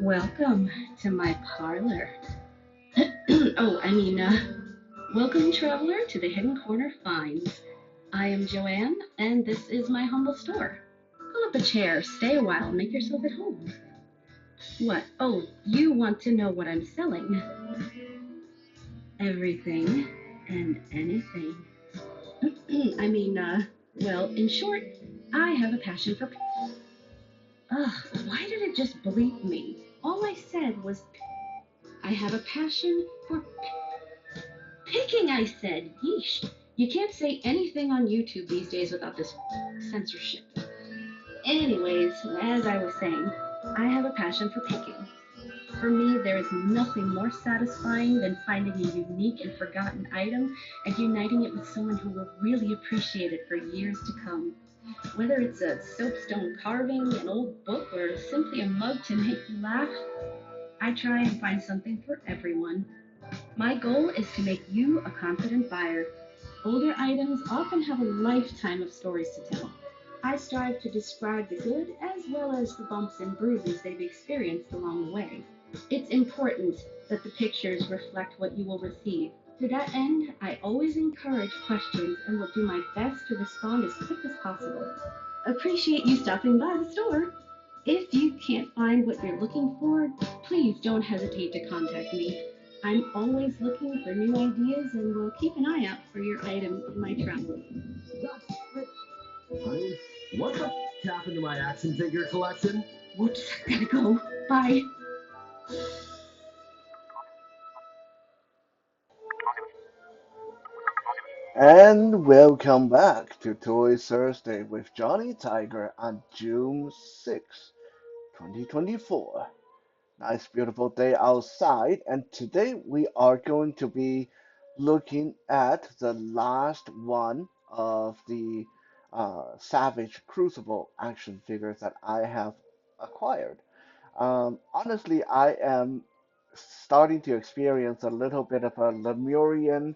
Welcome to my parlor. Welcome, traveler, to the Hidden Corner Finds. I am Joanne, and this is my humble store. Pull up a chair, stay a while, make yourself at home. What? Oh, you want to know what I'm selling? Everything and anything. In short, I have a passion for. Ugh, why did it just bleep me? All I said was, I have a passion for picking, I said. Yeesh. You can't say anything on YouTube these days without this censorship. Anyways, as I was saying, I have a passion for picking. For me, there is nothing more satisfying than finding a unique and forgotten item and uniting it with someone who will really appreciate it for years to come. Whether it's a soapstone carving, an old book, or simply a mug to make you laugh, I try and find something for everyone. My goal is to make you a confident buyer. Older items often have a lifetime of stories to tell. I strive to describe the good as well as the bumps and bruises they've experienced along the way. It's important that the pictures reflect what you will receive. To that end, I always encourage questions and will do my best to respond as quick as possible. Appreciate you stopping by the store. If you can't find what you're looking for, please don't hesitate to contact me. I'm always looking for new ideas and will keep an eye out for your item in my travels. Honey, what the happened to my action figure collection? Whoops, gotta go. Bye. And welcome back to Toy Thursday with Johnny Tiger on June 6th, 2024. Nice, beautiful day outside, and today we are going to be looking at the last one of the Savage Crucible action figures that I have acquired. Honestly, I am starting to experience a little bit of a Lemurian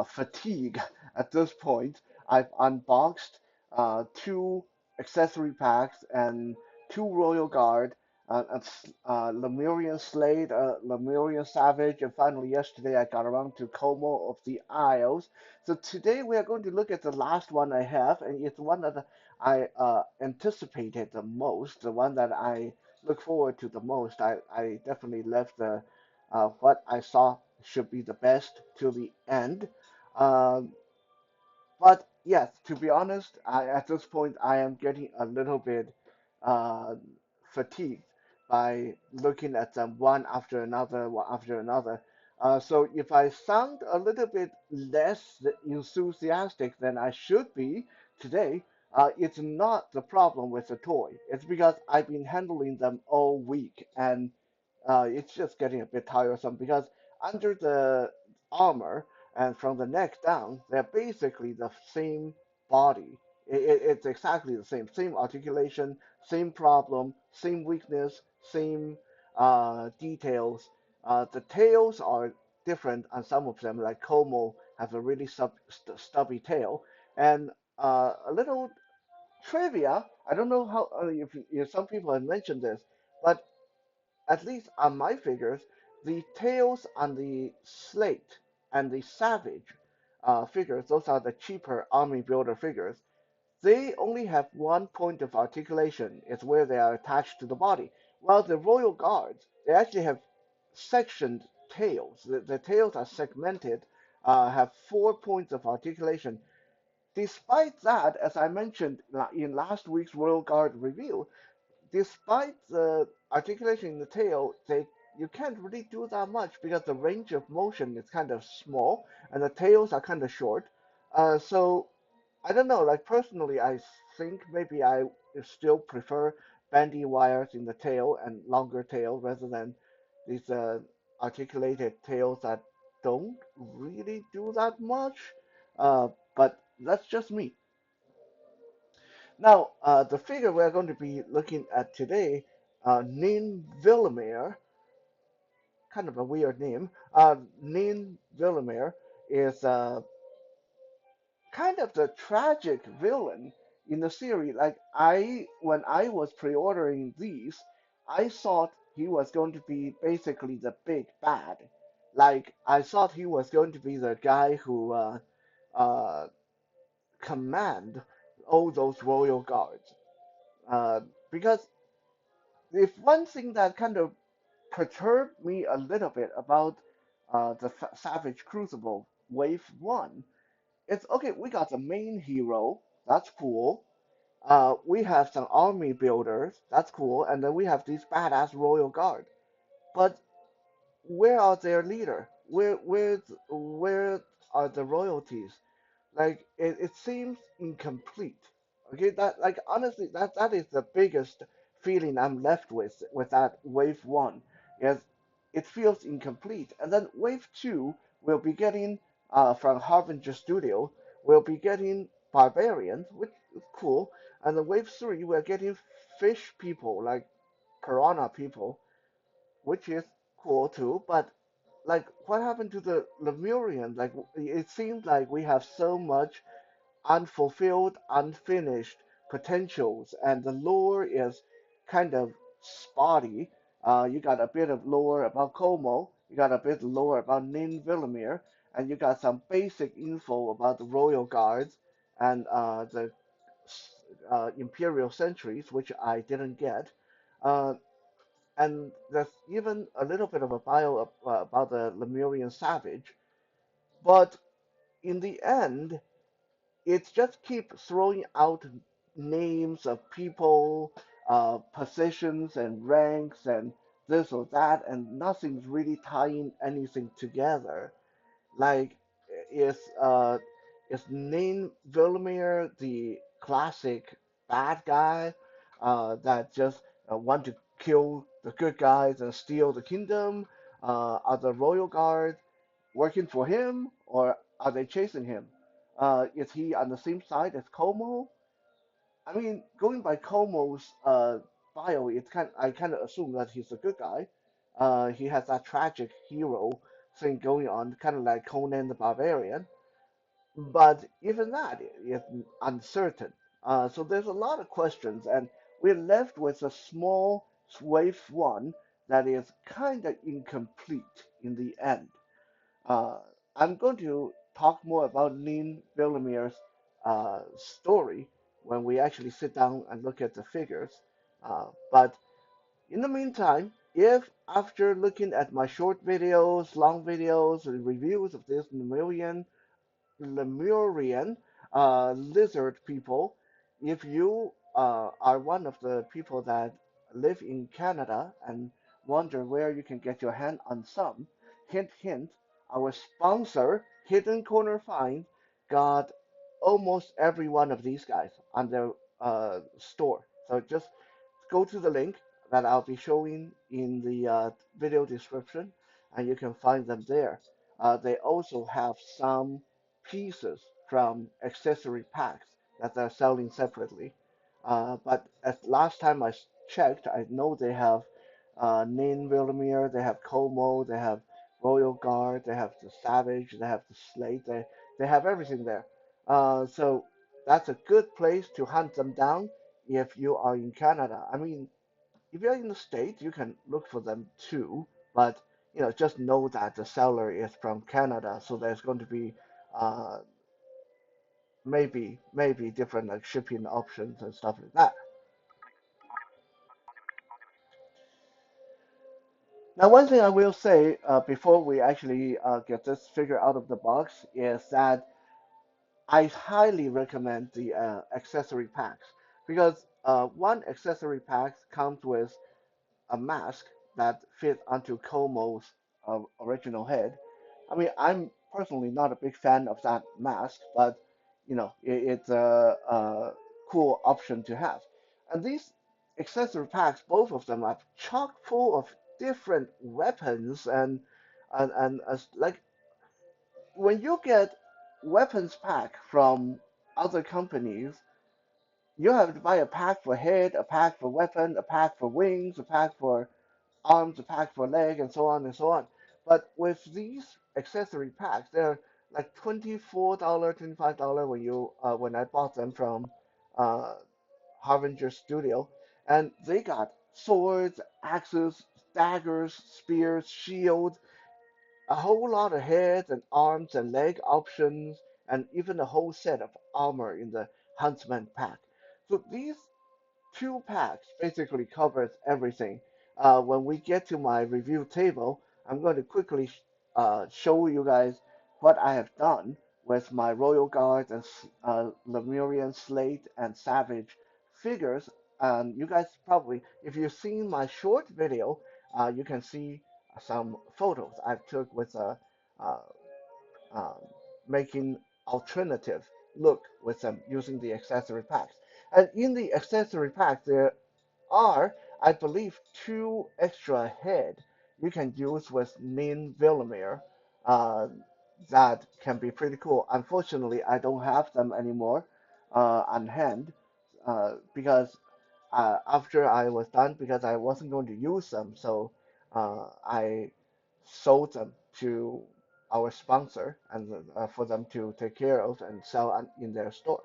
fatigue at this point. I've unboxed two accessory packs and two Royal Guard, Lemurian Slade, Lemurian Savage, and finally yesterday I got around to Como of the Isles. So today we are going to look at the last one I have, and it's one that I anticipated the most, the one that I look forward to the most. I definitely left the what I saw should be the best to the end. Um, but yes, to be honest, at this point I am getting a little bit uh, fatigued by looking at them one after another, one after another. So if I sound a little bit less enthusiastic than I should be today, it's not the problem with the toy. It's because I've been handling them all week, and it's just getting a bit tiresome because under the armor and from the neck down, they're basically the same body. It's exactly the same articulation, same problem, same weakness, same details. The tails are different on some of them, like Como have a really stubby tail. And a little trivia, I don't know how if some people have mentioned this, but at least on my figures, the tails on the Slate and the Savage figures, those are the cheaper army builder figures, they only have one point of articulation. It's where they are attached to the body. While the Royal Guards, they actually have sectioned tails. The tails are segmented, have 4 points of articulation. Despite that, as I mentioned in last week's Royal Guard review, despite the articulation in the tail, you can't really do that much because the range of motion is kind of small and the tails are kind of short. So I don't know. Like personally, I think maybe I still prefer bandy wires in the tail and longer tail rather than these articulated tails that don't really do that much. But that's just me. Now, the figure we're going to be looking at today, Nin Vilimir, kind of a weird name. Nin Vilimir is kind of the tragic villain in the series. Like when I was pre-ordering these, I thought he was going to be basically the big bad. Like I thought he was going to be the guy who uh, command all those royal guards. Uh, because if one thing that kind of perturbed me a little bit about the Savage Crucible Wave 1, it's okay, we got the main hero, that's cool. We have some army builders, that's cool, and then we have these badass royal guard. But where are their leader? Where are the royalties? Like it seems incomplete. Okay, that like honestly, that is the biggest feeling I'm left with that wave one. Is it feels incomplete. And then wave two will be getting from Harbinger Studio, we'll be getting barbarians, which is cool. And then wave three we're getting fish people, like piranha people, which is cool too. But like, what happened to the Lemurian? Like, it seems like we have so much unfulfilled, unfinished potentials, and the lore is kind of spotty. You got a bit of lore about Como, you got a bit of lore about Nin Vilimir, and you got some basic info about the royal guards and the imperial sentries, which I didn't get. Uh, and there's even a little bit of a bio about the Lemurian savage, but in the end, it just keeps throwing out names of people, positions, and ranks, and this or that, and nothing's really tying anything together. Like, is uh, is Nin Vilimir the classic bad guy that just want to kill the good guys and steal the kingdom? Are the royal guard working for him, or are they chasing him? Is he on the same side as Como? I mean, going by Como's bio, I kind of assume that he's a good guy. He has that tragic hero thing going on, kind of like Conan the Barbarian. But even that is uncertain. So there's a lot of questions, and we're left with a small wave one that is kind of incomplete in the end. Uh, I'm going to talk more about Nin Vilimir's story when we actually sit down and look at the figures. But in the meantime, if after looking at my short videos, long videos, and reviews of this Lemurian lizard people, if you are one of the people that live in Canada and wonder where you can get your hand on some, hint, hint, our sponsor, Hidden Corner Find, got almost every one of these guys on their store. So just go to the link that I'll be showing in the video description, and you can find them there. They also have some pieces from accessory packs that they're selling separately. But as last time I checked, I know they have Nin Vilimir, they have Como, they have Royal Guard, they have the Savage, they have the Slate, they have everything there. So that's a good place to hunt them down if you are in Canada. I mean, if you're in the States, you can look for them too, but just know that the seller is from Canada, so there's going to be uh, maybe different like shipping options and stuff like that. Now, one thing I will say before we actually get this figure out of the box is that I highly recommend the accessory packs because one accessory pack comes with a mask that fits onto Como's original head. I mean, I'm personally not a big fan of that mask, but it's a cool option to have. And these accessory packs, both of them are chock full of different weapons and as like when you get weapons pack from other companies, you have to buy a pack for head, a pack for weapon, a pack for wings, a pack for arms, a pack for leg, and so on and so on. But with these accessory packs, they're like $24, $25 when I bought them from uh, Harbinger Studio, and they got swords, axes, daggers, spears, shields, a whole lot of heads and arms and leg options, and even a whole set of armor in the Huntsman pack. So these two packs basically covers everything. When we get to my review table, I'm going to quickly show you guys what I have done with my Royal Guard and Lemurian Slate and Savage figures. And you guys probably, if you've seen my short video, you can see some photos I took with uh, um, making alternative look with them using the accessory packs. And in the accessory pack, there are, I believe, two extra head you can use with Nin Vilimir. Uh, that can be pretty cool. Unfortunately, I don't have them anymore on hand because after I was done, because I wasn't going to use them, so I sold them to our sponsor and for them to take care of and sell in their store.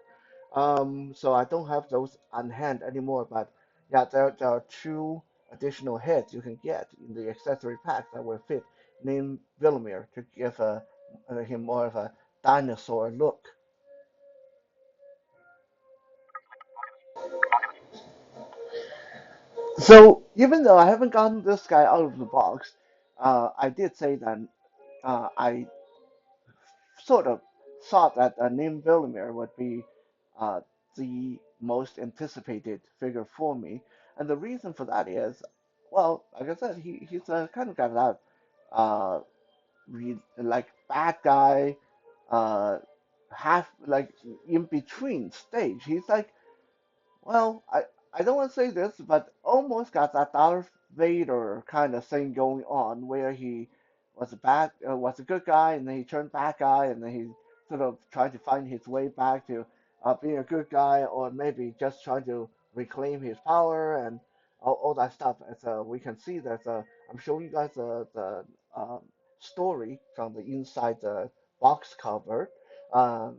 So I don't have those on hand anymore, but yeah, there are two additional heads you can get in the accessory pack that will fit named Vilimir to give him more of a dinosaur look. So even though I haven't gotten this guy out of the box, I did say that I sort of thought that Nim Vilimir would be uh, the most anticipated figure for me, and the reason for that is, well, like I said, he's a kind of guy that uh, like bad guy, uh, half like in between stage. He's like well, I don't want to say this, but almost got that Darth Vader kind of thing going on, where he was a good guy, and then he turned bad guy, and then he sort of tried to find his way back to being a good guy, or maybe just trying to reclaim his power and all that stuff. As we can see, I'm showing you guys the story from the inside the box cover. Um,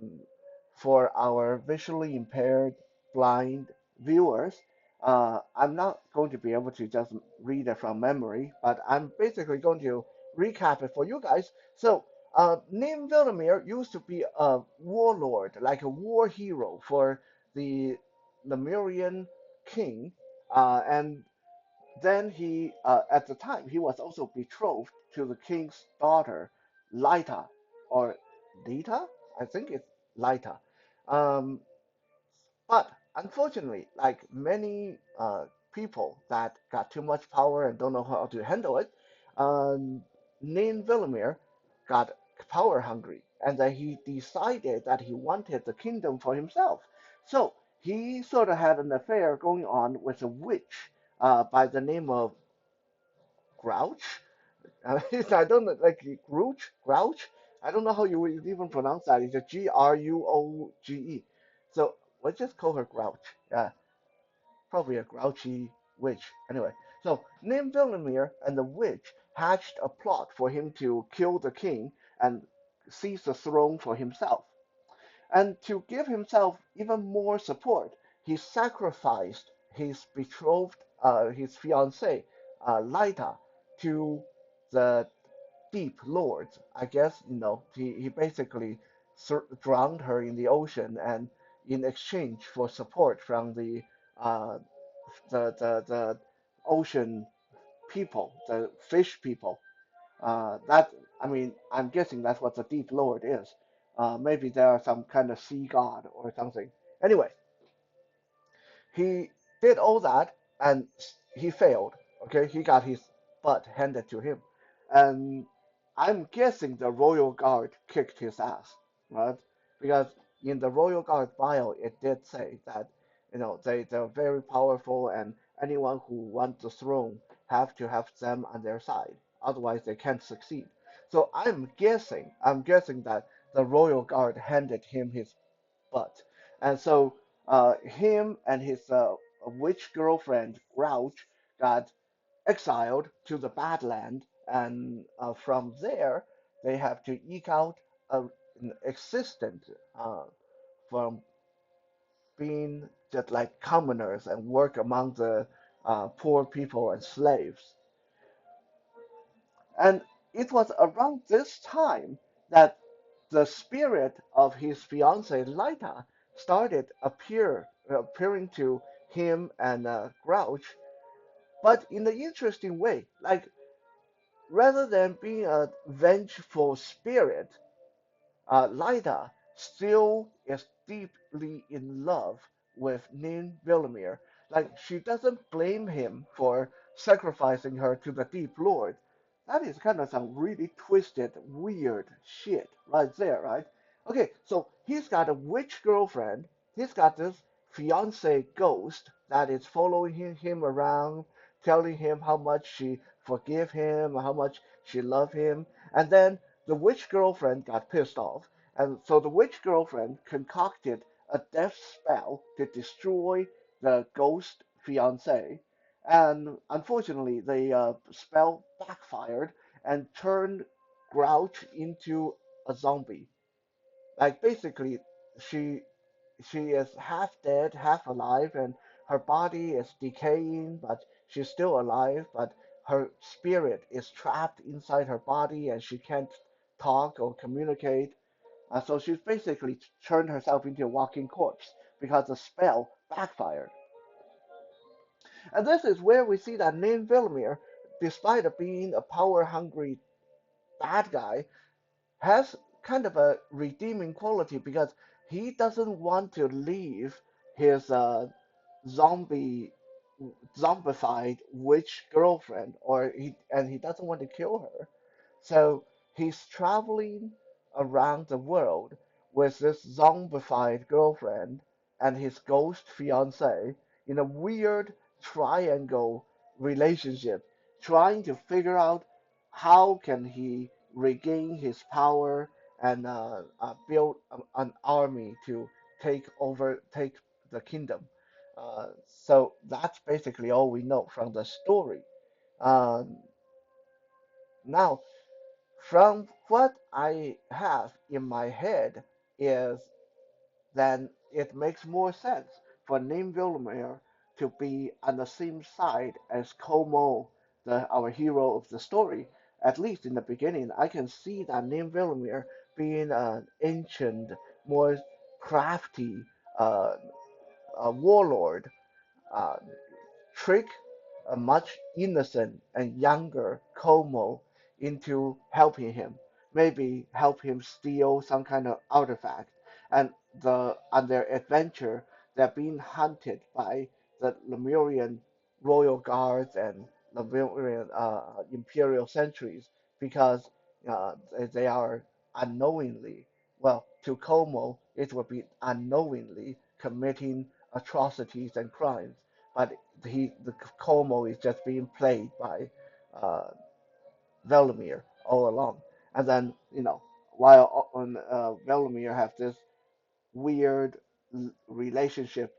for our visually impaired blind viewers, I'm not going to be able to just read it from memory, but I'm basically going to recap it for you guys. So, Nim Vilimir used to be a warlord, like a war hero for the Lemurian king, and then at the time, he was also betrothed to the king's daughter, Lyta, or Lita? I think it's Lyta. Um, but unfortunately, like many people that got too much power and don't know how to handle it, um, Nin Vilimir got power hungry, and then he decided that he wanted the kingdom for himself. So he sort of had an affair going on with a witch by the name of Grouch. I don't know, like Grouch. I don't know how you would even pronounce that. It's a Gruoge. So let's just call her Grouch. Yeah, probably a grouchy witch. Anyway, so Nim Vilimir and the witch hatched a plot for him to kill the king and seize the throne for himself. And to give himself even more support, he sacrificed his betrothed, his fiancée, Lyta, to the deep lords. I guess, he basically drowned her in the ocean, and in exchange for support from uh, the ocean people, the fish people. That I mean, I'm guessing that's what the deep lord is. Maybe they are some kind of sea god or something. Anyway, he did all that and he failed. Okay, he got his butt handed to him, and I'm guessing the royal guard kicked his ass, right? Because in the royal guard bio, it did say that they're very powerful, and anyone who wants the throne have to have them on their side, otherwise they can't succeed. So I'm guessing that the royal guard handed him his but and so him and his witch girlfriend Grouch got exiled to the Badland, and from there they have to eke out an existence uh, from being just like commoners and work among the poor people and slaves. And it was around this time that the spirit of his fiancee Lita started appearing to him and Grouch, but in an interesting way. Like rather than being a vengeful spirit, Lyda still is deeply in love with Nin Vilimir. Like, she doesn't blame him for sacrificing her to the Deep Lord. That is kind of some really twisted, weird shit right there, right? Okay, so he's got a witch girlfriend. He's got this fiance ghost that is following him around, telling him how much she forgive him, how much she love him. And then the witch girlfriend got pissed off, and so the witch girlfriend concocted a death spell to destroy the ghost fiance. And unfortunately, the spell backfired and turned Grouch into a zombie. Like basically, she she is half dead, half alive, and her body is decaying, but she's still alive, but her spirit is trapped inside her body and she can't talk or communicate. So she's basically turned herself into a walking corpse because the spell backfired. And this is where we see that Nin Vilimir, despite of being a power hungry bad guy, has kind of a redeeming quality because he doesn't want to leave his zombie zombified witch girlfriend, and he doesn't want to kill her. So he's traveling around the world with this zombified girlfriend and his ghost fiance in a weird triangle relationship, trying to figure out how can he regain his power and build an army to take the kingdom. So that's basically all we know from the story. Um, Now, from what I have in my head is then it makes more sense for Nim Vilmer to be on the same side as Como, our hero of the story. At least in the beginning, I can see that Nim Vilmer being an ancient, more crafty warlord, uh, trick a much innocent and younger Como into helping him. Maybe help him steal some kind of artifact. And on their adventure, they're being hunted by the Lemurian royal guards and Lemurian imperial sentries because they are unknowingly, well, to Como, it would be unknowingly committing atrocities and crimes, but the Como is just being played by uh, Velimir all along. And then, while Velimir have this weird relationship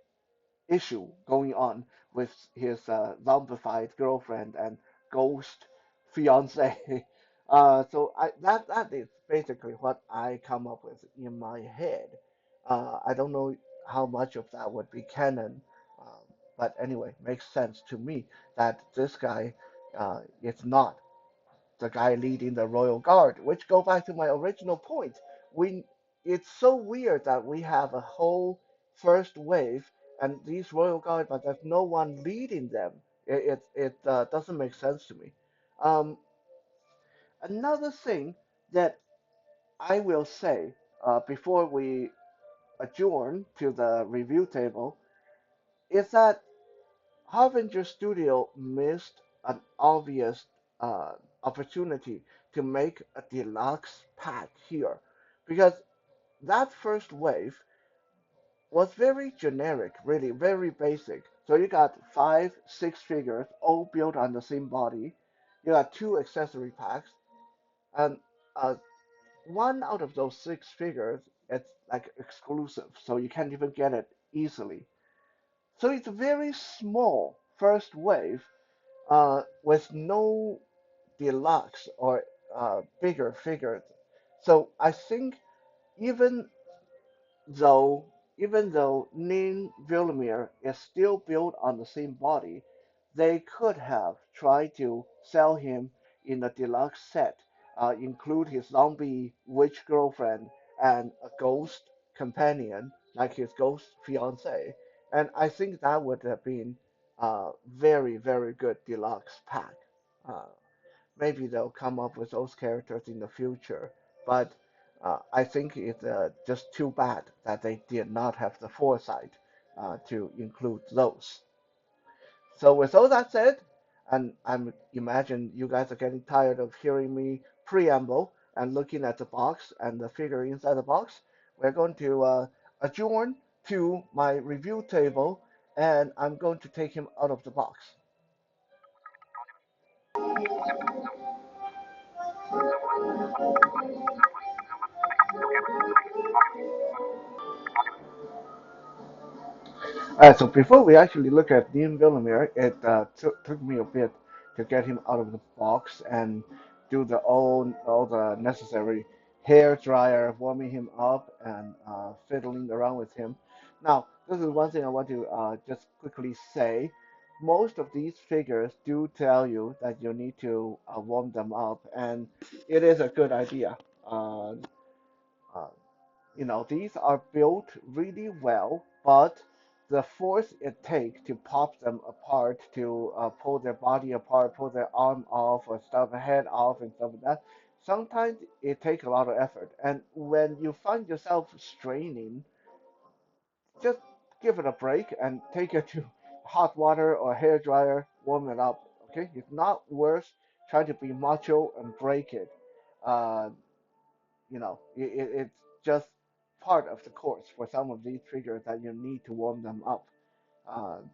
issue going on with his zombified girlfriend and ghost fiance. So that is basically what I come up with in my head. I don't know how much of that would be canon, but anyway, makes sense to me that this guy is not the guy leading the royal guard, which go back to my original point. We It's so weird that we have a whole first wave and these royal guard, but there's no one leading them. It doesn't make sense to me. Um, Another thing that I will say before we adjourn to the review table is that Harbinger Studio missed an obvious opportunity to make a deluxe pack here because that first wave was very generic, really very basic. So you got five, six figures all built on the same body. You got two accessory packs, and uh, one out of those six figures it's like exclusive, so you can't even get it easily. So it's a very small first wave with no deluxe or bigger figures. So I think even though even though Nin Vilimir is still built on the same body, they could have tried to sell him in a deluxe set include his zombie witch girlfriend and a ghost companion, like his ghost fiance. And I think that would have been a very, very good deluxe pack. Uh, Maybe they'll come up with those characters in the future, but I think it's just too bad that they did not have the foresight to include those. So with all that said, and I'm imagine you guys are getting tired of hearing me preamble and looking at the box and the figure inside the box, we're going to adjourn to my review table, and I'm going to take him out of the box. So before we actually look at Nin Vilimir, it took me a bit to get him out of the box and do all the necessary hair dryer, warming him up, and fiddling around with him. Now, this is one thing I want to just quickly say. Most of these figures do tell you that you need to warm them up, and it is a good idea. Uh, these are built really well, but the force it takes to pop them apart, to pull their body apart, pull their arm off, or stuff a head off, and stuff like that, sometimes it takes a lot of effort. And when you find yourself straining, just give it a break and take it to hot water or hair dryer, warm it up. Okay, it's not worth trying to be macho and break it. Uh, it's just part of the course for some of these figures that you need to warm them up.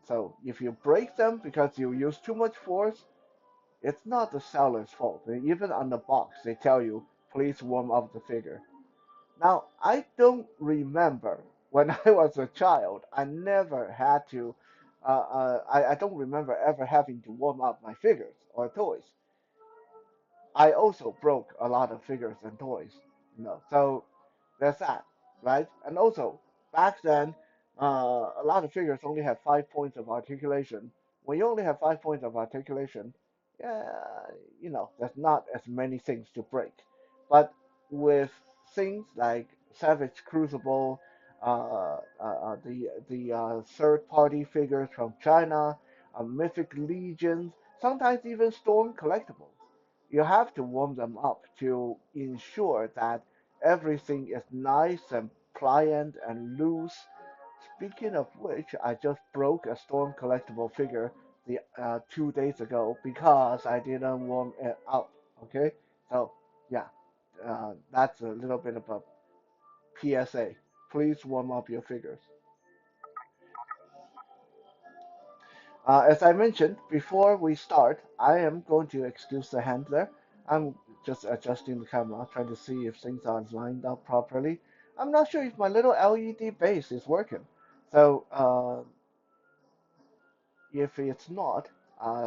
So if you break them because you use too much force, it's not the seller's fault. Even on the box, they tell you, please warm up the figure. Now, I don't remember when I was a child, I never had to, I don't remember ever having to warm up my figures or toys. I also broke a lot of figures and toys, so there's that, right? And also, back then, a lot of figures only had 5 points of articulation. When you only have 5 points of articulation, yeah, there's not as many things to break. But with things like Savage Crucible, the third-party figures from China, Mythic Legions, sometimes even Storm collectibles, you have to warm them up to ensure that everything is nice and pliant and loose. Speaking of which, I just broke a Storm collectible figure 2 days ago because I didn't warm it up. Okay, so yeah, that's a little bit of a PSA. Please warm up your figures. As I mentioned before we start, I am going to excuse the handler. I'm just adjusting the camera, trying to see if things are lined up properly. I'm not sure if my little LED base is working. So if it's not,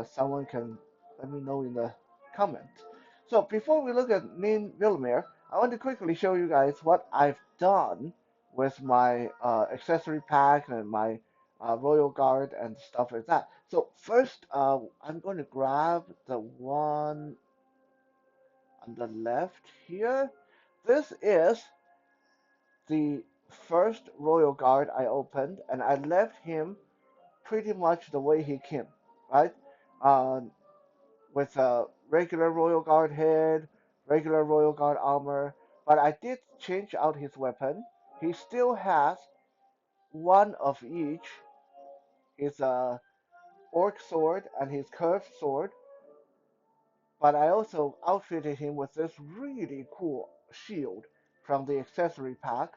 someone can let me know in the comments. So before we look at Nin Vilimir, I want to quickly show you guys what I've done with my accessory pack and my Royal Guard and stuff like that. So first, I'm going to grab the one on the left here. This is the first Royal Guard I opened, and I left him pretty much the way he came, right? Uh, with a regular Royal Guard head, regular Royal Guard armor, but I did change out his weapon. He still has one of each, his orc sword and his curved sword, but I also outfitted him with this really cool shield from the accessory pack,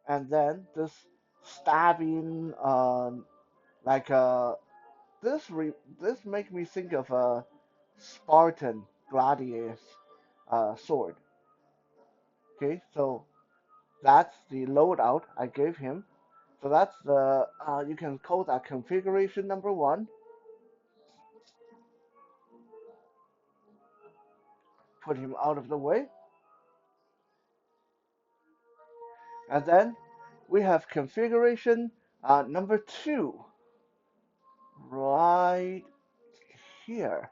and then this stabbing, like this makes me think of a Spartan gladius sword. Okay, so that's the loadout I gave him. So that's the you can call that configuration number one. Put him out of the way, and then we have configuration number two right here.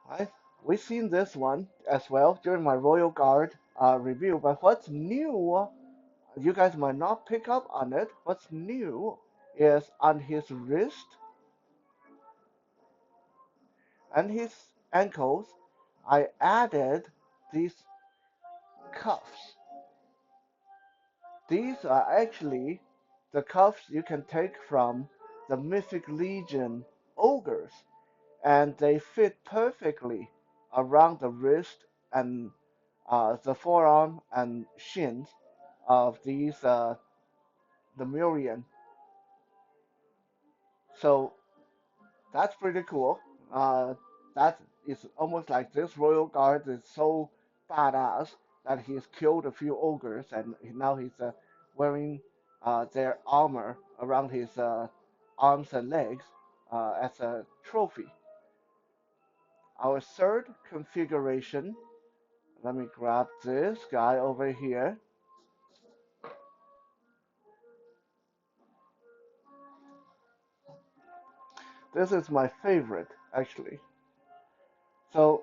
Right? We've seen this one as well during my Royal Guard review, but what's new, you guys might not pick up on it. What's new is on his wrist and his ankles, I added these cuffs. These are actually the cuffs you can take from the Mythic Legion ogres, and they fit perfectly around the wrist and the forearm and shins of these Lemurian. So that's pretty cool. Uh, that is almost like this royal guard is so badass that he's killed a few ogres and now he's wearing their armor around his arms and legs as a trophy. Our third configuration, let me grab this guy over here. This is my favorite actually. So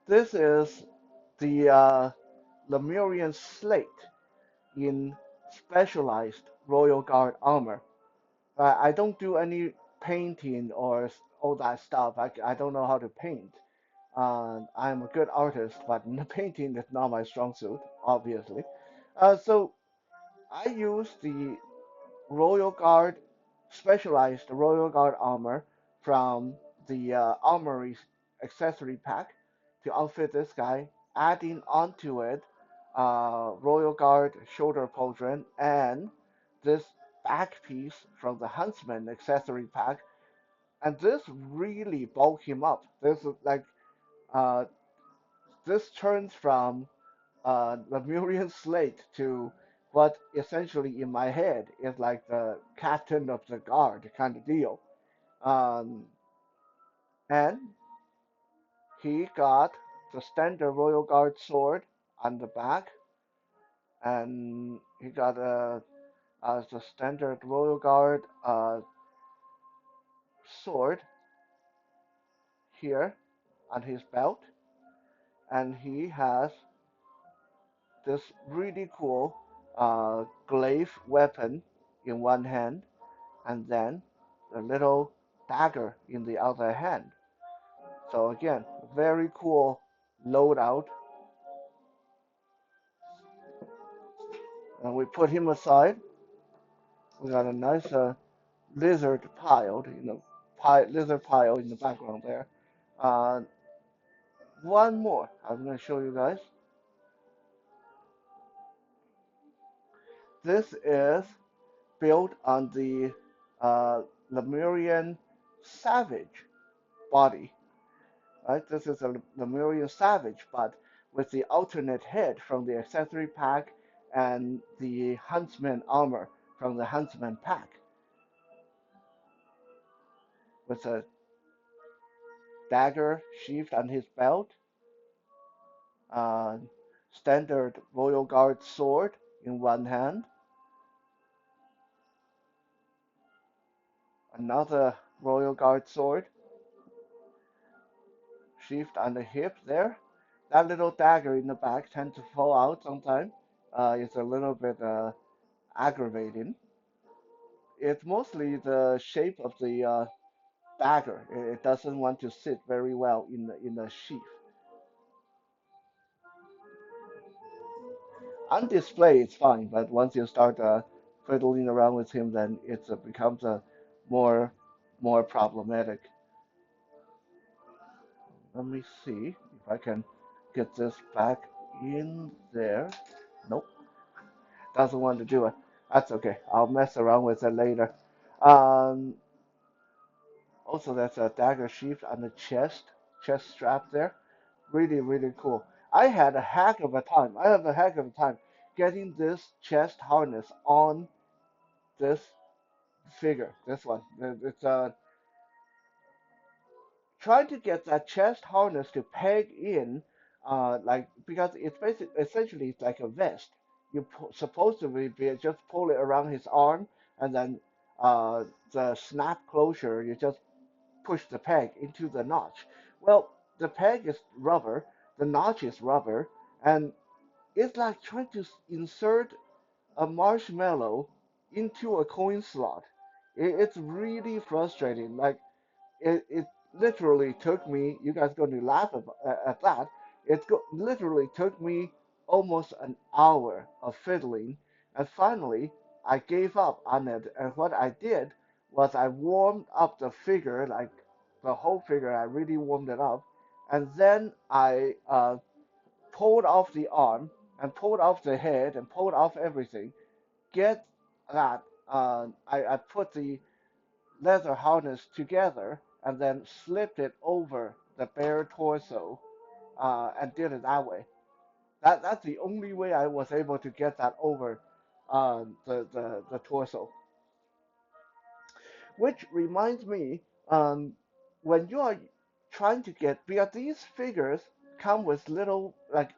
this is the Lemurian slate in specialized Royal Guard armor. I don't do any painting or all that stuff. I don't know how to paint. I'm a good artist, but painting is not my strong suit, obviously. So I use the Royal Guard, specialized Royal Guard armor from the Armory accessory pack to outfit this guy, adding onto it Royal Guard shoulder pauldron and this back piece from the Huntsman accessory pack. And this really bulk him up. This is like uh, this turns from Lemurian slate to what essentially in my head is like the captain of the guard kind of deal. Um, and he got the standard Royal Guard sword on the back, and he got the standard Royal Guard sword here on his belt, and he has this really cool glaive weapon in one hand, and then a little dagger in the other hand. So again, very cool loadout. And we put him aside. We got a nice lizard pile, lizard pile in the background there. Uh, one more I'm going to show you guys. This is built on the uh, Lemurian Savage body. Right? This is a Lemurian Savage, but with the alternate head from the accessory pack and the Huntsman armor from the Huntsman pack, with a dagger sheathed on his belt, uh, standard Royal Guard sword in one hand, another Royal Guard sword sheathed on the hip there. That little dagger in the back tends to fall out sometimes. It's a little bit aggravating. It's mostly the shape of the dagger. It doesn't want to sit very well in the sheath. On display, it's fine, but once you start fiddling around with him, then it becomes more more problematic. Let me see if I can get this back in there. Nope, doesn't want to do it. That's okay. I'll mess around with it later. Um, Also, that's a dagger sheath on the chest strap there. Really, really cool. I had a heck of a time. I have a heck of a time getting this chest harness on this figure. This one. It's trying to get that chest harness to peg in, like because it's basically essentially it's like a vest. You're supposed to be just pull it around his arm, and then the snap closure you just push the peg into the notch. Well, the peg is rubber, the notch is rubber, and it's like trying to insert a marshmallow into a coin slot. It's really frustrating. Like it literally took me. You guys going to laugh at that. Literally took me almost an hour of fiddling, and finally I gave up on it. And what I did was I warmed up the figure, like the whole figure. I really warmed it up, and then I pulled off the arm and pulled off the head and pulled off everything. Get that? I put the leather harness together and then slipped it over the bare torso and did it that way. That's the only way I was able to get that over the torso. Which reminds me, when you are trying to get, because these figures come with little like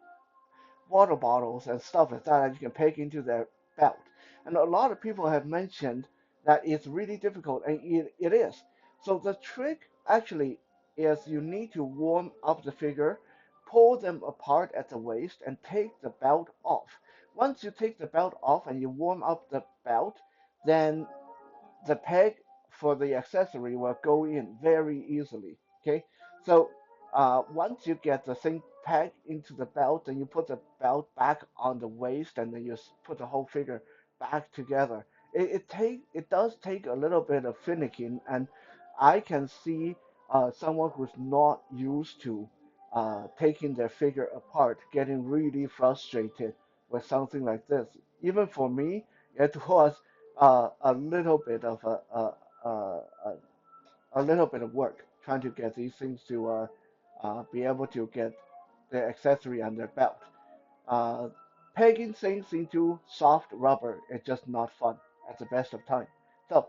water bottles and stuff like that you can pack into their belt. And a lot of people have mentioned that it's really difficult, and it is. So the trick actually is you need to warm up the figure, pull them apart at the waist, and take the belt off. Once you take the belt off and you warm up the belt, then the peg for the accessory will go in very easily. Okay, so once you get the thing pegged into the belt, then you put the belt back on the waist, and then you put the whole figure back together. It does take a little bit of finicking, and I can see someone who's not used to taking their figure apart getting really frustrated with something like this. Even for me, it was a little bit of a little bit of work trying to get these things to be able to get the accessory on their belt. Uh, Pegging things into soft rubber is just not fun at the best of time. So,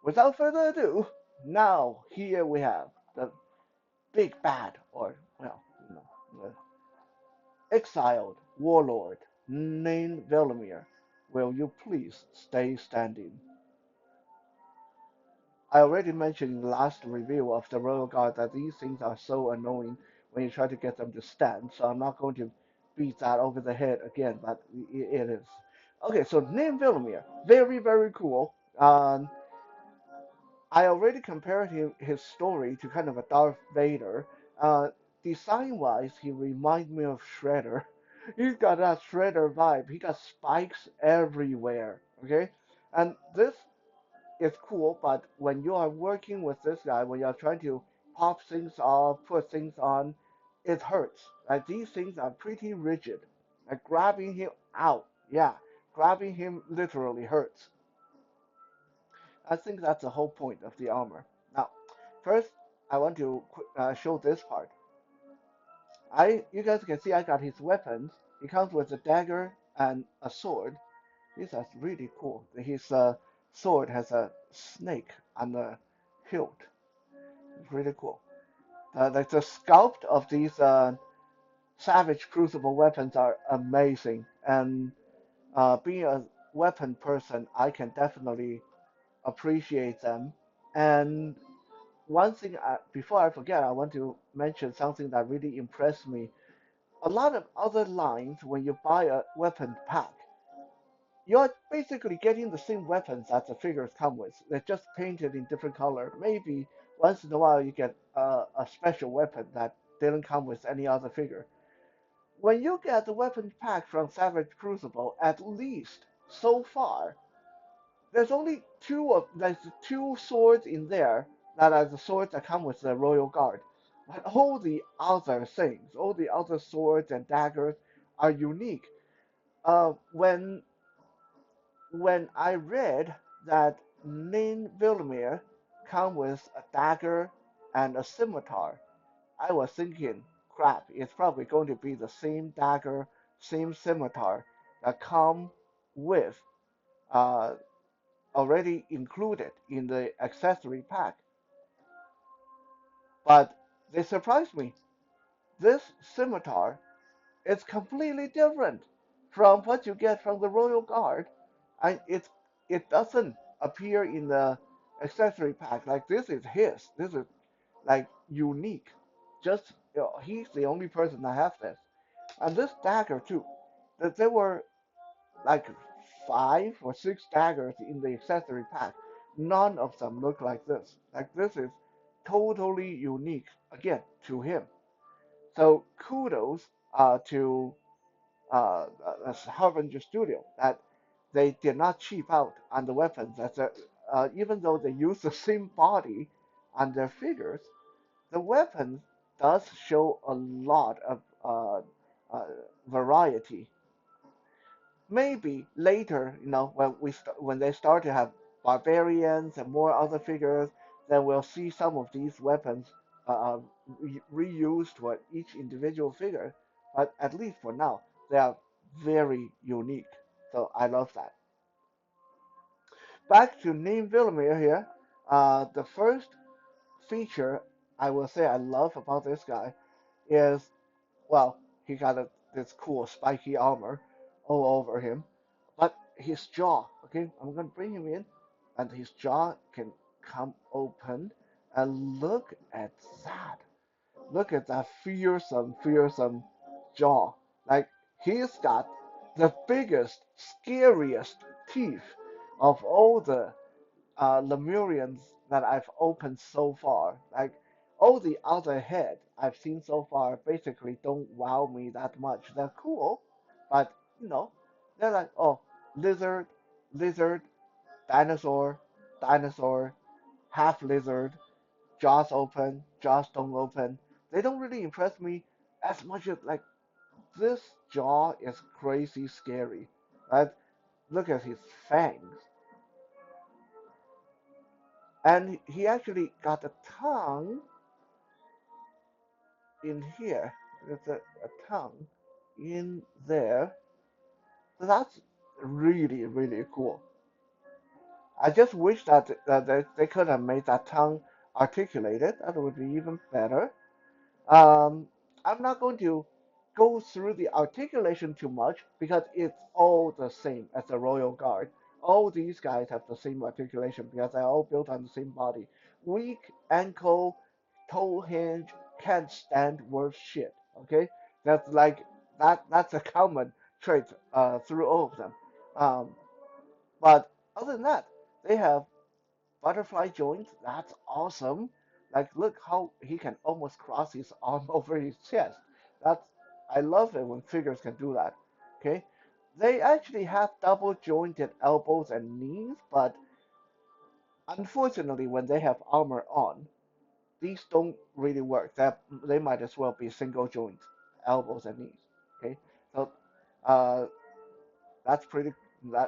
without further ado, now here we have the big bad, or well, the exiled warlord Nin Vilimir. Will you please stay standing? I already mentioned in the last review of the Royal Guard that these things are so annoying when you try to get them to stand, so I'm not going to beat that over the head again, but it is. Okay, so Nin Vilimir, very, very cool. I already compared his story to kind of a Darth Vader. Design-wise, he reminds me of Shredder. He's got that Shredder vibe. He got spikes everywhere, okay? And this it's cool, but when you are working with this guy, when you're trying to pop things off, put things on, it hurts. Like these things are pretty rigid. Like grabbing him out, yeah, grabbing him literally hurts. I think that's the whole point of the armor. Now, first, I want to show this part. You guys can see I got his weapons. He comes with a dagger and a sword. These are really cool. His sword has a snake on the hilt. It's really cool. Like the sculpt of these Savage Crucible weapons are amazing. And being a weapon person, I can definitely appreciate them. And one thing, before I forget, I want to mention something that really impressed me. A lot of other lines, when you buy a weapon pack, you're basically getting the same weapons that the figures come with. They're just painted in different color. Maybe once in a while you get a special weapon that didn't come with any other figure. When you get the weapon pack from Savage Crucible, at least so far, there's two swords in there that are the swords that come with the Royal Guard. But all the other things, all the other swords and daggers are unique. When I read that Nin Vilimir come with a dagger and a scimitar, I was thinking, crap, it's probably going to be the same dagger, same scimitar that come with uh, already included in the accessory pack. But they surprised me. This scimitar is completely different from what you get from the Royal Guard. And it doesn't appear in the accessory pack. Like this is his. This is like unique just he's the only person that have this. And this dagger too. That there were like 5 or 6 daggers in the accessory pack. None of them look like this. Like this is totally unique again to him. So kudos to Harbinger Studio that they did not cheap out on the weapons. Even though they use the same body on their figures, the weapons does show a lot of uh, variety. Maybe later, when they start to have barbarians and more other figures, then we'll see some of these weapons uh, reused for each individual figure. But at least for now, they are very unique. So I love that. Back to Nin Vilimir here. The first feature I will say I love about this guy is, well, he got this cool spiky armor all over him, but his jaw, okay, I'm gonna bring him in, and his jaw can come open, and look at that. Look at that fearsome jaw. Like, he's got the biggest, scariest teeth of all the Lemurians that I've opened so far. Like all the other head I've seen so far basically don't wow me that much. They're cool, but you know, they're like, oh, lizard, lizard, dinosaur, dinosaur, half lizard, jaws open, jaws don't open. They don't really impress me as much as like this jaw is crazy scary. Right? Look at his fangs. And he actually got a tongue in here. There's a tongue in there. So that's really cool. I just wish that they could have made that tongue articulated. That would be even better. Um, I'm not going to go through the articulation too much because it's all the same as the Royal Guard. All these guys have the same articulation because they're all built on the same body. Weak ankle, toe hinge, can't stand worth shit. Okay, that's like that's a common trait through all of them. Um, but other than that, they have butterfly joints. That's awesome. Like, look how he can almost cross his arm over his chest. That's I love it when figures can do that. Okay, they actually have double jointed elbows and knees, but unfortunately, when they have armor on, these don't really work. They might as well be single joint elbows and knees. Okay, so uh, that's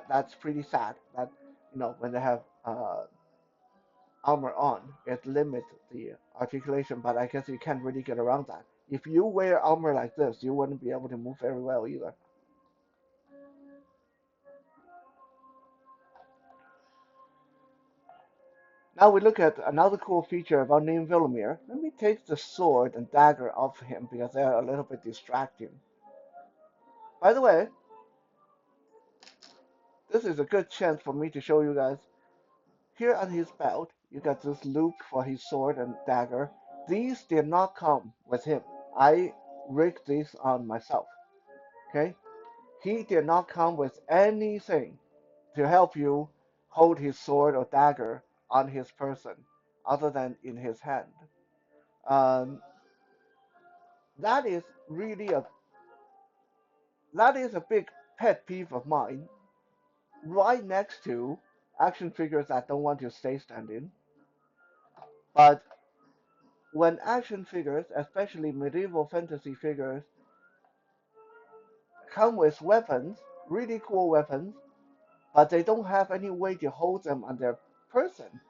that's pretty sad. That when they have armor on, it limits the articulation, but I guess you can't really get around that. If you wear armor like this, you wouldn't be able to move very well either. Now we look at another cool feature about Nin Vilimir. Let me take the sword and dagger off him because they're a little bit distracting. By the way, this is a good chance for me to show you guys. Here on his belt, you got this loop for his sword and dagger. These did not come with him. I rigged these on myself. Okay? He did not come with anything to help you hold his sword or dagger on his person other than in his hand. Um, that is really a big pet peeve of mine. Right next to action figures that don't want to stay standing, but when action figures, especially medieval fantasy figures, come with weapons, really cool weapons, but they don't have any way to hold them on their person,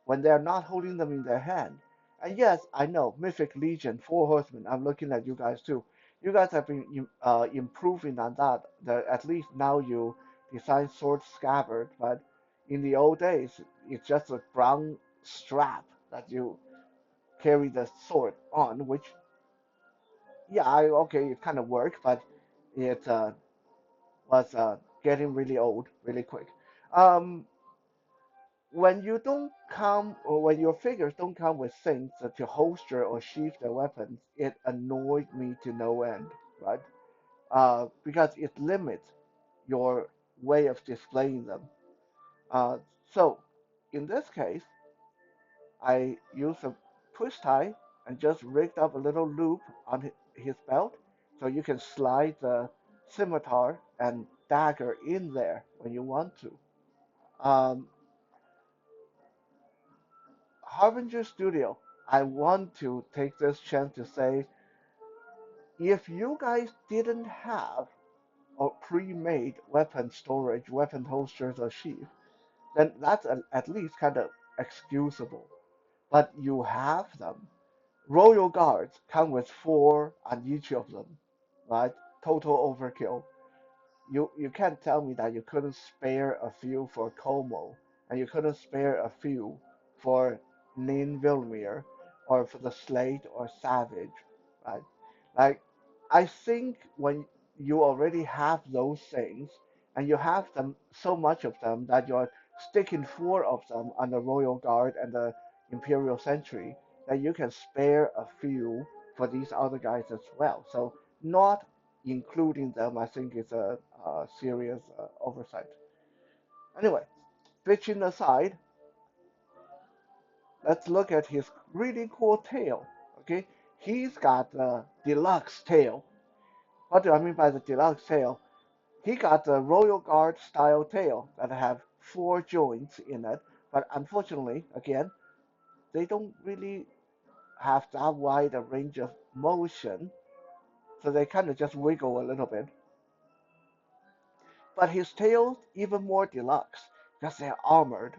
when they're not holding them in their hand. And yes, I know, Mythic Legion, Four Horsemen, I'm looking at you guys too. You guys have been improving on that. At least now you design sword scabbard, but in the old days, it's just a brown strap that you carry the sword on, which, yeah, okay, it kind of worked, but it was getting really old really quick. Um, when you don't come or when your figures don't come with things to holster or sheath their weapons, it annoyed me to no end, right? Because it limits your way of displaying them. Uh, so in this case, I used a push tie and just rigged up a little loop on his belt so you can slide the scimitar and dagger in there when you want to. Um, Harbinger Studio, I want to take this chance to say if you guys didn't have a pre-made weapon storage, weapon holsters, or sheath, then that's at least kind of excusable. But you have them. Royal Guards come with four on each of them, right? Total overkill. You can't tell me that you couldn't spare a few for Como and you couldn't spare a few for Nin Vilimir or for the Slate or Savage, right? Like I think when you already have those things and you have them so much of them that you're sticking four of them on the Royal Guard and the Imperial Sentry, that you can spare a few for these other guys as well. So not including them, I think is a serious oversight. Anyway, bitching aside, let's look at his really cool tail. Okay, he's got the deluxe tail. What do I mean by the deluxe tail? He got the Royal Guard style tail that have four joints in it, but unfortunately, again, they don't really have that wide a range of motion, so they kind of just wiggle a little bit. But his tail's even more deluxe because they're armored.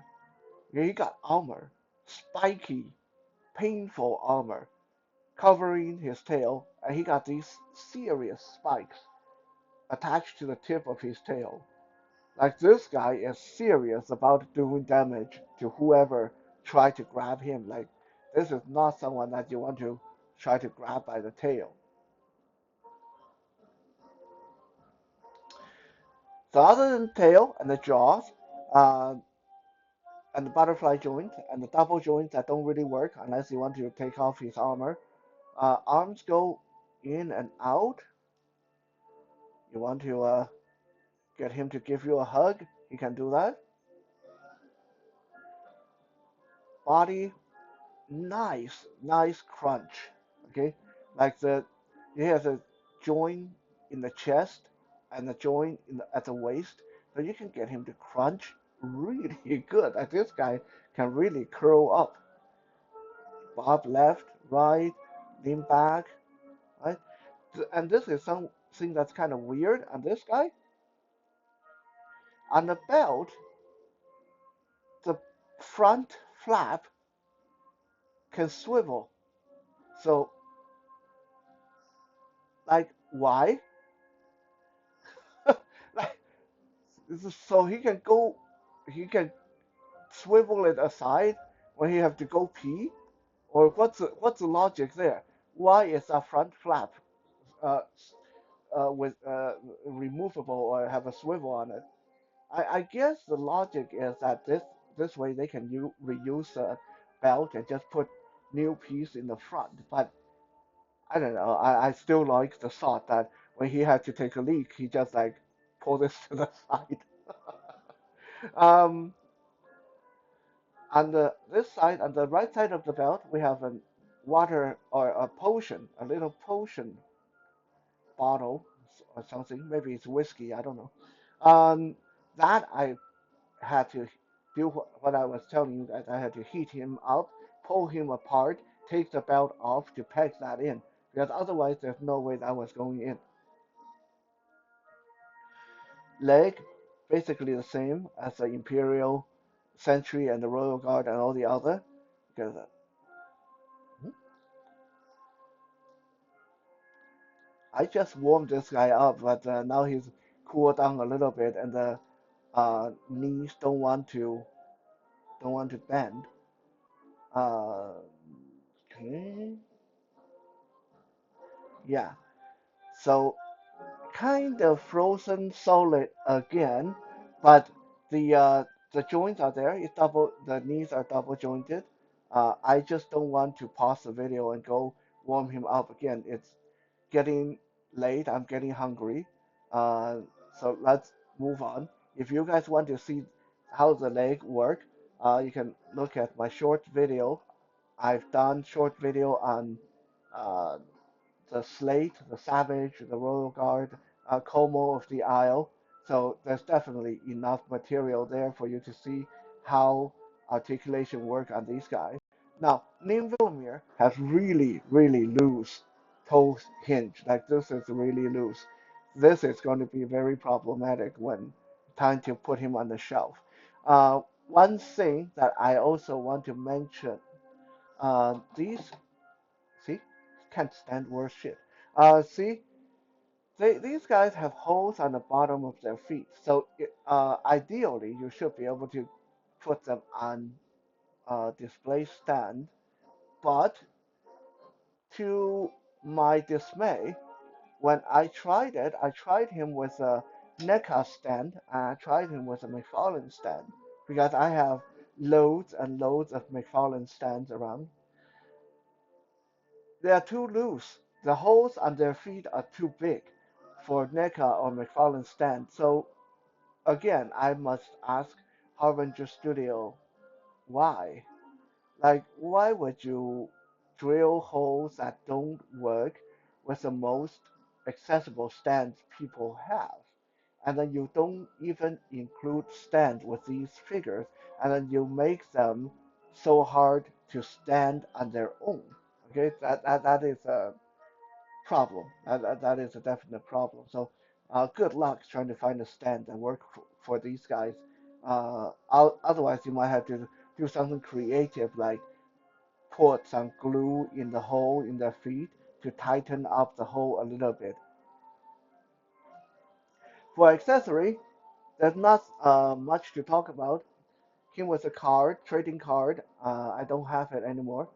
Yeah, he got armor, spiky, painful armor covering his tail, and he got these serious spikes attached to the tip of his tail. Like this guy is serious about doing damage to whoever tried to grab him. Like this is not someone that you want to try to grab by the tail. So other than tail and the jaws, uh, and the butterfly joint and the double joints that don't really work unless you want to take off his armor. Arms go in and out. You want to get him to give you a hug, he can do that. Body, nice crunch. Okay, like he has a joint in the chest and a joint at the waist, so you can get him to crunch really good. Like this guy can really curl up, bob left, right, lean back, right? And this is something that's kind of weird on this guy. On the belt, the front flap can swivel. So, like, why? Like, so he can swivel it aside when he have to go pee, or what's the logic there? Why is a front flap uh, with removable or have a swivel on it? I guess the logic is that this way they can reuse the belt and just put new piece in the front. But I don't know. I still like the thought that when he had to take a leak, he just like pull this to the side. um, on this side, on the right side of the belt, we have a water or a potion, a little potion bottle or something. Maybe it's whiskey. I don't know. That I had to do what I was telling you guys. I had to heat him up, pull him apart, take the belt off to peg that in, because otherwise there's no way that was going in. Leg, basically the same as the Imperial Sentry and the Royal Guard and all the other. Because I just warmed this guy up, but now he's cooled down a little bit, and the knees don't want to bend. Uh, okay. Yeah. So kind of frozen solid again, but the the joints are there. It's double. The knees are double jointed. I just don't want to pause the video and go warm him up again. It's getting late. I'm getting hungry. Uh, so let's move on. If you guys want to see how the leg work, you can look at my short video. I've done short video on uh, the Slate, the Savage, the Royal Guard, Como of the Isle. So there's definitely enough material there for you to see how articulation work on these guys. Now, Nin Vilimir has really, really loose toe hinge. Like this is really loose. This is going to be very problematic when trying to put him on the shelf. One thing that I also want to mention, these see, can't stand worse shit. See, these guys have holes on the bottom of their feet, so ideally you should be able to put them on a display stand. But to my dismay, when I tried it, I tried him with a NECA stand, and I tried him with a McFarlane stand because I have loads and loads of McFarlane stands around. They are too loose. The holes on their feet are too big for NECA or McFarlane stand. So again, I must ask Harbinger Studio why. Like, why would you drill holes that don't work with the most accessible stands people have? And then you don't even include stands with these figures, and then you make them so hard to stand on their own. Okay, that is a problem. That is a definite problem. So, good luck trying to find a stand that work for these guys. Otherwise, you might have to do something creative like put some glue in the hole in their feet to tighten up the hole a little bit. For accessory, there's not much to talk about. Came with a card, trading card. I don't have it anymore.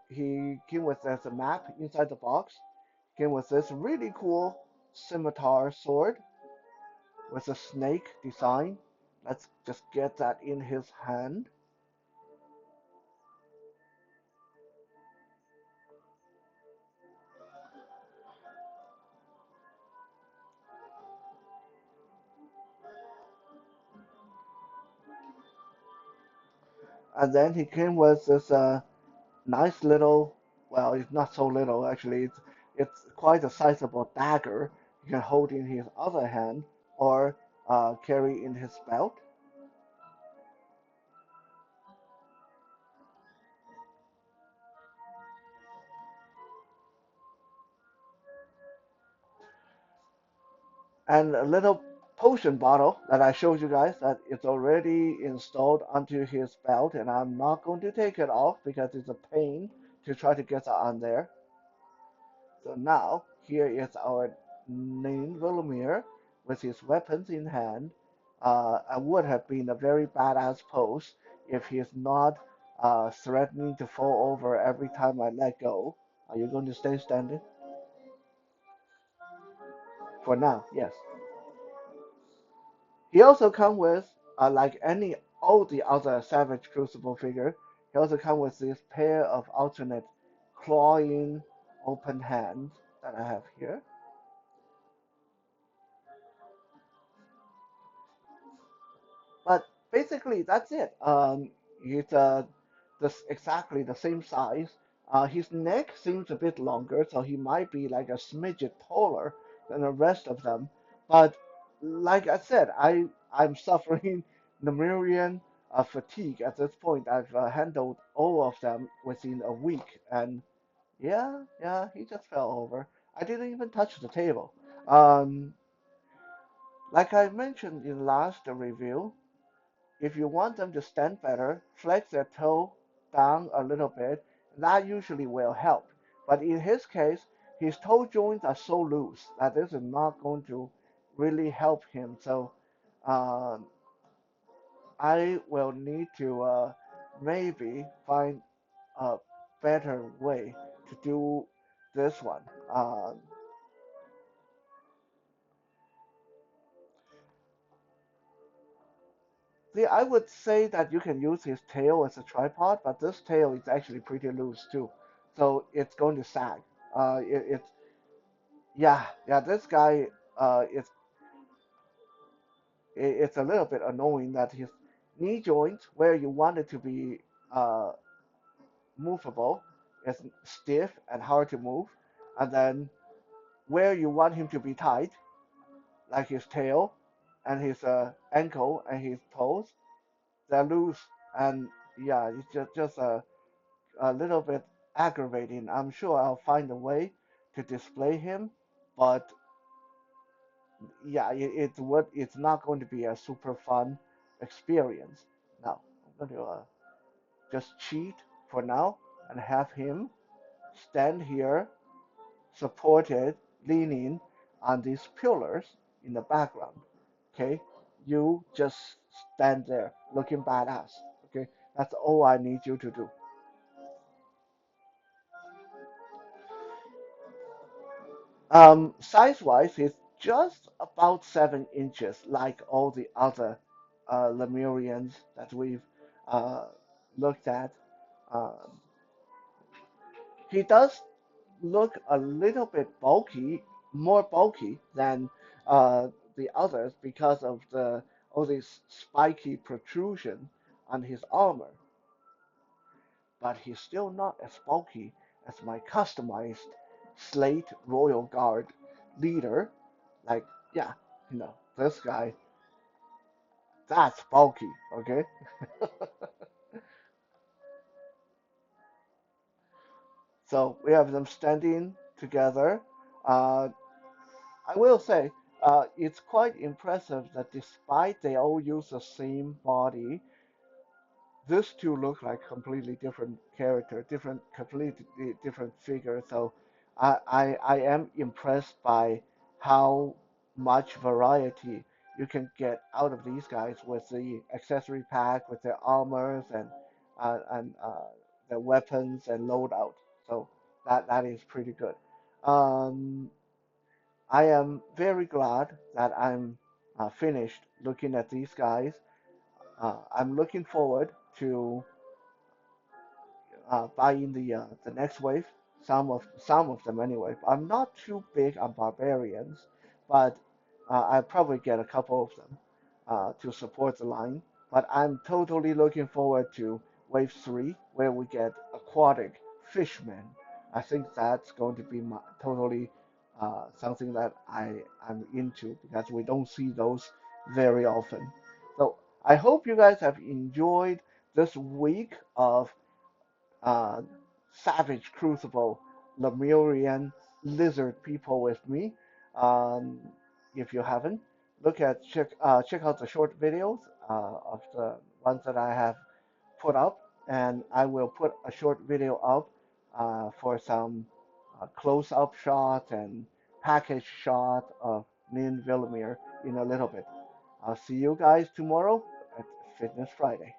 He came with there's a map inside the box. Came with this really cool scimitar sword with a snake design. Let's just get that in his hand. And then he came with this nice little, well, it's not so little actually. It's quite a sizable dagger he can hold in his other hand or carry in his belt. And a little potion bottle that I showed you guys that it's already installed onto his belt, and I'm not going to take it off because it's a pain to try to get that on there. So now here is our Nin Vilimir with his weapons in hand. And would have been a very badass pose if he's not threatening to fall over every time I let go. Are you going to stay standing? For now, yes. He also come with, like any all the other Savage Crucible figure, he also come with this pair of alternate clawing open hands that I have here. But basically, that's it. He's exactly the same size. His neck seems a bit longer, so he might be like a smidget taller than the rest of them. But like I said, I'm suffering Nemerian fatigue at this point. I've handled all of them within a week, and yeah, he just fell over. I didn't even touch the table. Um, like I mentioned in last review, if you want them to stand better, flex their toe down a little bit. That usually will help. But in his case, his toe joints are so loose that this is not going to really help him. So um, I will need to maybe find a better way to do this one. See, I would say that you can use his tail as a tripod, but this tail is actually pretty loose too, so it's going to sag. It's yeah, yeah. This guy, it's a little bit annoying that his knee joint, where you want it to be uh, movable, is stiff and hard to move, and then where you want him to be tight, like his tail and his ankle and his toes, they're loose, and yeah, it's just a little bit aggravating. I'm sure I'll find a way to display him, but yeah, it's not going to be a super fun experience. Now I'm going to just cheat for now and have him stand here, supported, leaning on these pillars in the background. Okay, you just stand there looking badass. Okay, that's all I need you to do. Size-wise, it's just about 7 inches, like all the other Lemurians that we've uh, looked at. Um, he does look a little bit bulky, more bulky than the others because of the all this spiky protrusion on his armor, but he's still not as bulky as my customized Slate Royal Guard leader. Like, yeah, this guy, that's bulky, okay? So we have them standing together. Uh, I will say, it's quite impressive that despite they all use the same body, these two look like completely different character, completely different figure. So I am impressed by how much variety you can get out of these guys with the accessory pack, with their armors and their weapons and loadout. So that is pretty good. Um, I am very glad that I'm finished looking at these guys. I'm looking forward to buying the next wave. Some of them anyway. I'm not too big on barbarians, but I'll probably get a couple of them to support the line. But I'm totally looking forward to wave three, where we get aquatic fishmen. I think that's going to be totally something that I'm into because we don't see those very often. So I hope you guys have enjoyed this week of uh, Savage Crucible, Lemurian lizard people with me. Um, if you haven't, check out the short videos of the ones that I have put up, and I will put a short video up for some close-up shots and package shot of Nin Vilimir in a little bit. I'll see you guys tomorrow at Fitness Friday.